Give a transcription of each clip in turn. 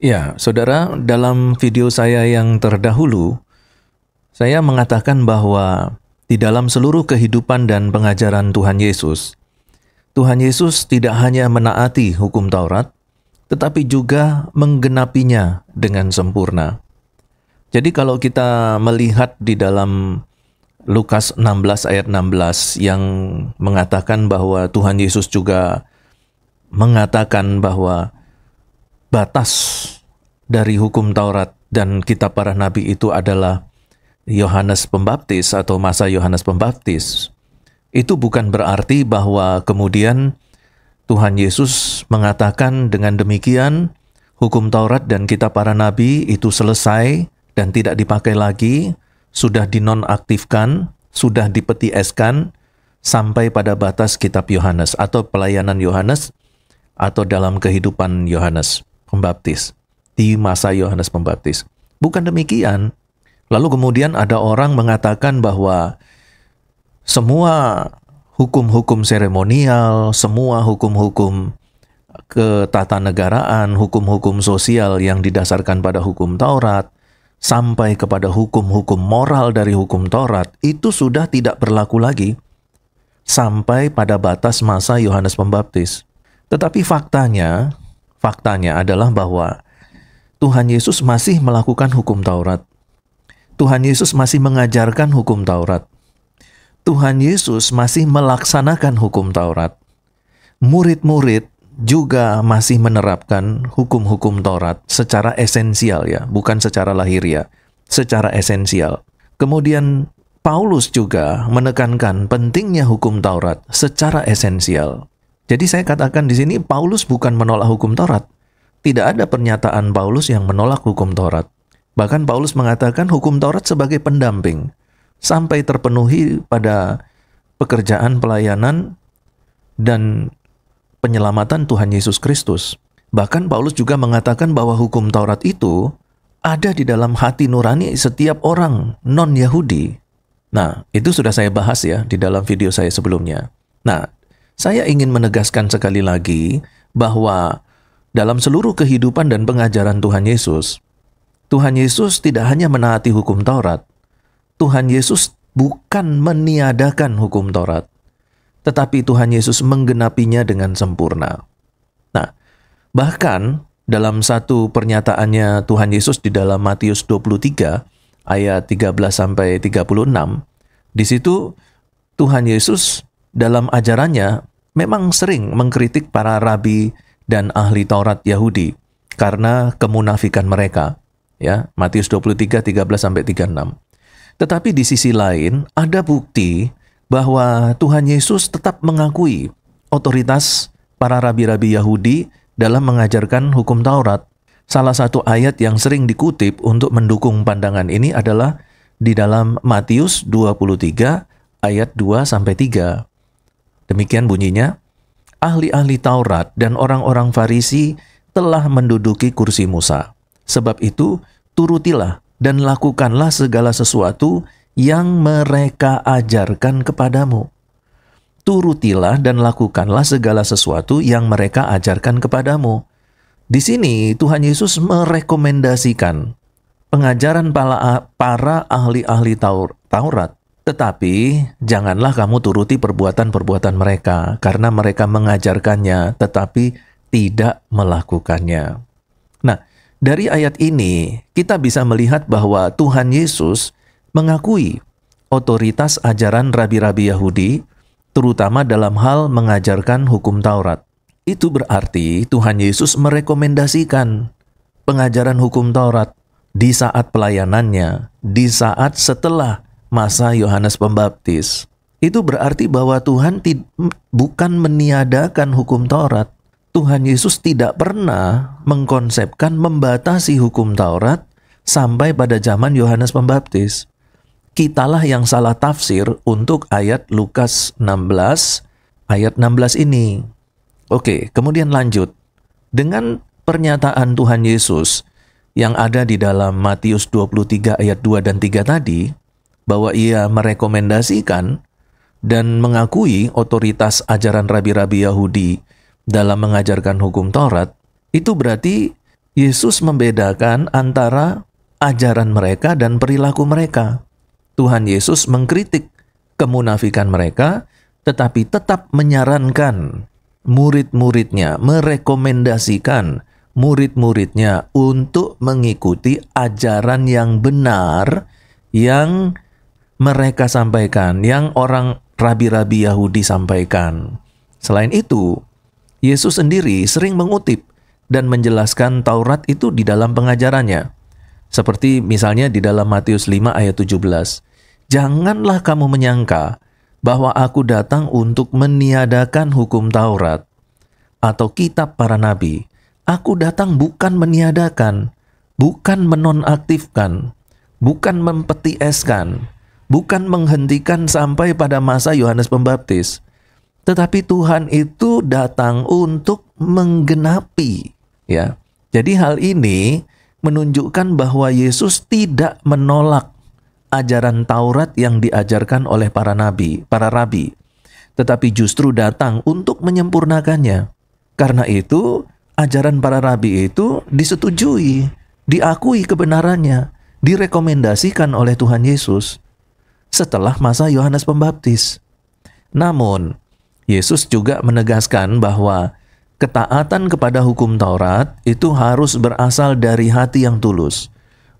Ya, saudara, dalam video saya yang terdahulu, saya mengatakan bahwa di dalam seluruh kehidupan dan pengajaran Tuhan Yesus tidak hanya menaati hukum Taurat, tetapi juga menggenapinya dengan sempurna. Jadi kalau kita melihat di dalam Lukas 16 ayat 16 yang mengatakan bahwa Tuhan Yesus juga mengatakan bahwa batas dari hukum Taurat dan kitab para nabi itu adalah Yohanes Pembaptis atau masa Yohanes Pembaptis. Itu bukan berarti bahwa kemudian Tuhan Yesus mengatakan dengan demikian hukum Taurat dan kitab para nabi itu selesai dan tidak dipakai lagi, sudah dinonaktifkan, sudah dipeti eskan sampai pada batas kitab Yohanes atau pelayanan Yohanes atau dalam kehidupan Yohanes Pembaptis di masa Yohanes Pembaptis. Bukan demikian. Lalu kemudian ada orang mengatakan bahwa semua hukum-hukum seremonial, semua hukum-hukum ketatanegaraan, hukum-hukum sosial yang didasarkan pada hukum Taurat, sampai kepada hukum-hukum moral dari hukum Taurat, itu sudah tidak berlaku lagi sampai pada batas masa Yohanes Pembaptis. Tetapi faktanya adalah bahwa Tuhan Yesus masih melakukan hukum Taurat. Tuhan Yesus masih mengajarkan hukum Taurat. Tuhan Yesus masih melaksanakan hukum Taurat. Murid-murid juga masih menerapkan hukum-hukum Taurat secara esensial ya, bukan secara lahiriah, secara esensial. Kemudian Paulus juga menekankan pentingnya hukum Taurat secara esensial. Jadi saya katakan di sini Paulus bukan menolak hukum Taurat. Tidak ada pernyataan Paulus yang menolak hukum Taurat. Bahkan Paulus mengatakan hukum Taurat sebagai pendamping sampai terpenuhi pada pekerjaan pelayanan dan penyelamatan Tuhan Yesus Kristus. Bahkan Paulus juga mengatakan bahwa hukum Taurat itu ada di dalam hati nurani setiap orang non-Yahudi. Nah, itu sudah saya bahas ya di dalam video saya sebelumnya. Nah, saya ingin menegaskan sekali lagi bahwa dalam seluruh kehidupan dan pengajaran Tuhan Yesus tidak hanya menaati hukum Taurat. Tuhan Yesus bukan meniadakan hukum Taurat, tetapi Tuhan Yesus menggenapinya dengan sempurna. Nah, bahkan dalam satu pernyataannya Tuhan Yesus di dalam Matius 23 ayat 13-36, di situ Tuhan Yesus dalam ajarannya memang sering mengkritik para rabi dan ahli Taurat Yahudi karena kemunafikan mereka. Ya, Matius 23, 13-36. Tetapi di sisi lain ada bukti bahwa Tuhan Yesus tetap mengakui otoritas para rabi-rabi Yahudi dalam mengajarkan hukum Taurat. Salah satu ayat yang sering dikutip untuk mendukung pandangan ini adalah di dalam Matius 23 ayat 2-3. Demikian bunyinya, ahli-ahli Taurat dan orang-orang Farisi telah menduduki kursi Musa. Sebab itu, turutilah dan lakukanlah segala sesuatu yang mereka ajarkan kepadamu. Turutilah dan lakukanlah segala sesuatu yang mereka ajarkan kepadamu. Di sini Tuhan Yesus merekomendasikan pengajaran para ahli-ahli Taurat. Tetapi janganlah kamu turuti perbuatan-perbuatan mereka, karena mereka mengajarkannya tetapi tidak melakukannya. Nah, dari ayat ini kita bisa melihat bahwa Tuhan Yesus mengakui otoritas ajaran rabi-rabi Yahudi, terutama dalam hal mengajarkan hukum Taurat. Itu berarti Tuhan Yesus merekomendasikan pengajaran hukum Taurat di saat pelayanannya, di saat setelah masa Yohanes Pembaptis. Itu berarti bahwa Tuhan bukan meniadakan hukum Taurat. Tuhan Yesus tidak pernah mengkonsepkan membatasi hukum Taurat sampai pada zaman Yohanes Pembaptis. Kitalah yang salah tafsir untuk ayat Lukas 16, ayat 16 ini. Oke, kemudian lanjut. Dengan pernyataan Tuhan Yesus yang ada di dalam Matius 23 ayat 2 dan 3 tadi, bahwa ia merekomendasikan dan mengakui otoritas ajaran rabi-rabi Yahudi dalam mengajarkan hukum Taurat, itu berarti Yesus membedakan antara ajaran mereka dan perilaku mereka. Tuhan Yesus mengkritik kemunafikan mereka, tetapi tetap menyarankan murid-muridnya, merekomendasikan murid-muridnya untuk mengikuti ajaran yang benar yang mereka sampaikan, yang orang rabi-rabi Yahudi sampaikan. Selain itu, Yesus sendiri sering mengutip dan menjelaskan Taurat itu di dalam pengajarannya. Seperti misalnya di dalam Matius 5 ayat 17. Janganlah kamu menyangka bahwa aku datang untuk meniadakan hukum Taurat atau kitab para nabi. Aku datang bukan meniadakan, bukan menonaktifkan, bukan mempetieskan, bukan menghentikan sampai pada masa Yohanes Pembaptis. Tetapi Tuhan itu datang untuk menggenapi, ya. Jadi hal ini menunjukkan bahwa Yesus tidak menolak ajaran Taurat yang diajarkan oleh para nabi, para rabi, tetapi justru datang untuk menyempurnakannya. Karena itu, ajaran para rabi itu disetujui, diakui kebenarannya, direkomendasikan oleh Tuhan Yesus setelah masa Yohanes Pembaptis. Namun, Yesus juga menegaskan bahwa ketaatan kepada hukum Taurat itu harus berasal dari hati yang tulus,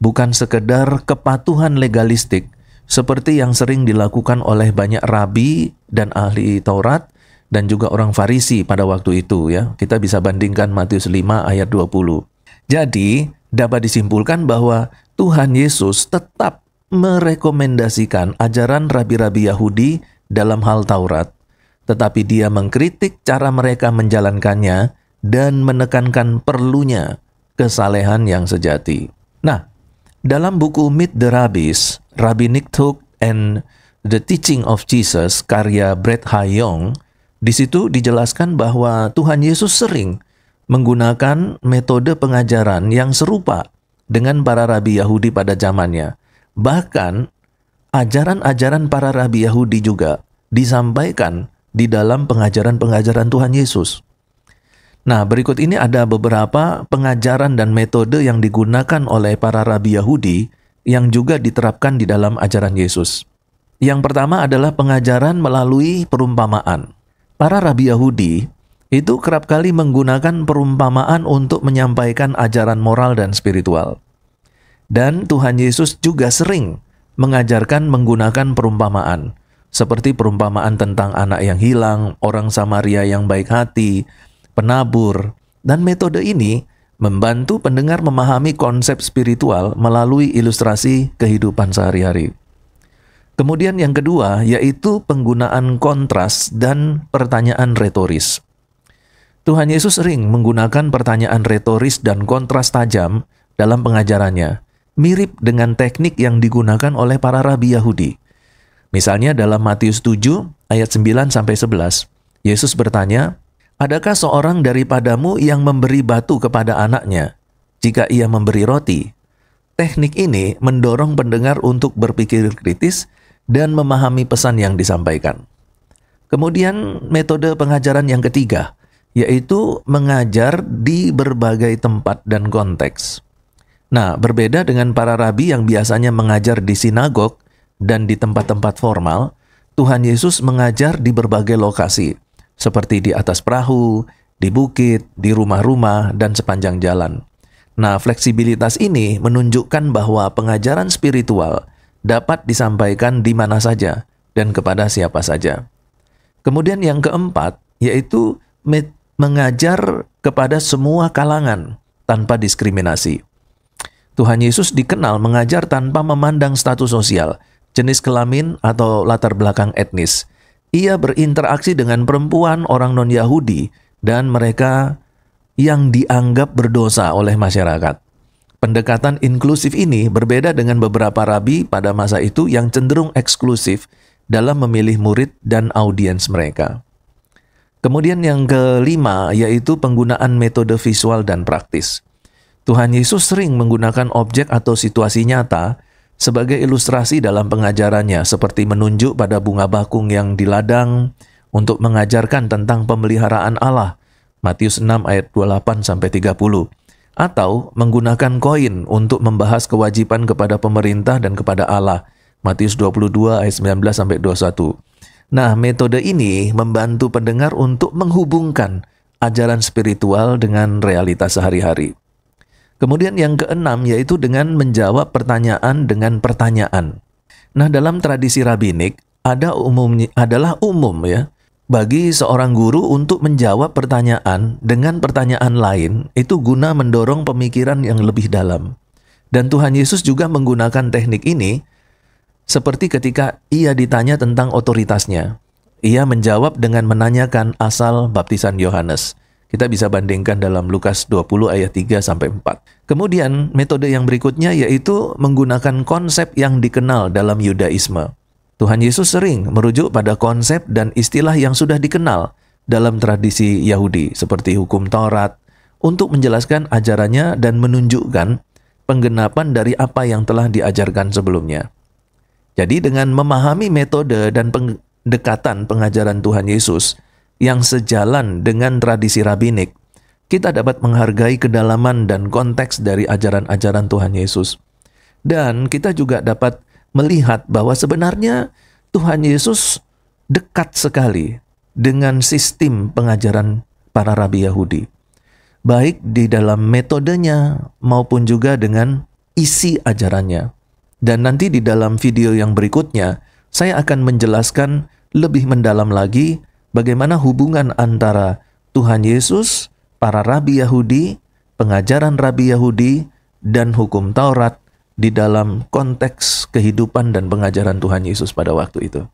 bukan sekedar kepatuhan legalistik seperti yang sering dilakukan oleh banyak rabi dan ahli Taurat dan juga orang Farisi pada waktu itu, ya. Kita bisa bandingkan Matius 5 ayat 20. Jadi, dapat disimpulkan bahwa Tuhan Yesus tetap merekomendasikan ajaran rabi-rabi Yahudi dalam hal Taurat, tetapi dia mengkritik cara mereka menjalankannya dan menekankan perlunya kesalehan yang sejati. Nah, dalam buku Meet the Rabbis, Rabbinic Talk and the Teaching of Jesus, karya Brett Hayong, di situ dijelaskan bahwa Tuhan Yesus sering menggunakan metode pengajaran yang serupa dengan para rabi Yahudi pada zamannya. Bahkan, ajaran-ajaran para rabi Yahudi juga disampaikan di dalam pengajaran-pengajaran Tuhan Yesus. Nah, berikut ini ada beberapa pengajaran dan metode yang digunakan oleh para rabi Yahudi yang juga diterapkan di dalam ajaran Yesus. Yang pertama adalah pengajaran melalui perumpamaan. Para rabi Yahudi itu kerap kali menggunakan perumpamaan untuk menyampaikan ajaran moral dan spiritual. Dan Tuhan Yesus juga sering mengajarkan menggunakan perumpamaan, seperti perumpamaan tentang anak yang hilang, orang Samaria yang baik hati, penabur, dan metode ini membantu pendengar memahami konsep spiritual melalui ilustrasi kehidupan sehari-hari. Kemudian yang kedua yaitu penggunaan kontras dan pertanyaan retoris. Tuhan Yesus sering menggunakan pertanyaan retoris dan kontras tajam dalam pengajarannya, mirip dengan teknik yang digunakan oleh para rabi Yahudi. Misalnya dalam Matius 7 ayat 9-11, Yesus bertanya, "Adakah seorang daripadamu yang memberi batu kepada anaknya jika ia memberi roti?" Teknik ini mendorong pendengar untuk berpikir kritis dan memahami pesan yang disampaikan. Kemudian metode pengajaran yang ketiga, yaitu mengajar di berbagai tempat dan konteks. Nah, berbeda dengan para rabi yang biasanya mengajar di sinagog dan di tempat-tempat formal, Tuhan Yesus mengajar di berbagai lokasi, seperti di atas perahu, di bukit, di rumah-rumah, dan sepanjang jalan. Nah, fleksibilitas ini menunjukkan bahwa pengajaran spiritual dapat disampaikan di mana saja dan kepada siapa saja. Kemudian yang keempat, yaitu mengajar kepada semua kalangan tanpa diskriminasi. Tuhan Yesus dikenal mengajar tanpa memandang status sosial, jenis kelamin, atau latar belakang etnis. Ia berinteraksi dengan perempuan, orang non-Yahudi, dan mereka yang dianggap berdosa oleh masyarakat. Pendekatan inklusif ini berbeda dengan beberapa rabi pada masa itu yang cenderung eksklusif dalam memilih murid dan audiens mereka. Kemudian yang kelima yaitu penggunaan metode visual dan praktis. Tuhan Yesus sering menggunakan objek atau situasi nyata sebagai ilustrasi dalam pengajarannya, seperti menunjuk pada bunga bakung yang di ladang untuk mengajarkan tentang pemeliharaan Allah, Matius 6 ayat 28-30, atau menggunakan koin untuk membahas kewajiban kepada pemerintah dan kepada Allah. Matius 22 ayat 19 sampai 21. Nah, metode ini membantu pendengar untuk menghubungkan ajaran spiritual dengan realitas sehari-hari. Kemudian yang keenam yaitu dengan menjawab pertanyaan dengan pertanyaan. Nah, dalam tradisi rabbinik adalah umum ya bagi seorang guru untuk menjawab pertanyaan dengan pertanyaan lain, itu guna mendorong pemikiran yang lebih dalam. Dan Tuhan Yesus juga menggunakan teknik ini seperti ketika ia ditanya tentang otoritasnya. Ia menjawab dengan menanyakan asal baptisan Yohanes. Kita bisa bandingkan dalam Lukas 20 ayat 3-4. Kemudian metode yang berikutnya yaitu menggunakan konsep yang dikenal dalam Yudaisme. Tuhan Yesus sering merujuk pada konsep dan istilah yang sudah dikenal dalam tradisi Yahudi seperti hukum Taurat untuk menjelaskan ajarannya dan menunjukkan penggenapan dari apa yang telah diajarkan sebelumnya. Jadi dengan memahami metode dan pendekatan pengajaran Tuhan Yesus yang sejalan dengan tradisi rabbinik, kita dapat menghargai kedalaman dan konteks dari ajaran-ajaran Tuhan Yesus. Dan kita juga dapat melihat bahwa sebenarnya Tuhan Yesus dekat sekali dengan sistem pengajaran para rabi Yahudi, baik di dalam metodenya maupun juga dengan isi ajarannya. Dan nanti di dalam video yang berikutnya, saya akan menjelaskan lebih mendalam lagi bagaimana hubungan antara Tuhan Yesus, para rabi Yahudi, pengajaran rabi Yahudi, dan hukum Taurat di dalam konteks kehidupan dan pengajaran Tuhan Yesus pada waktu itu.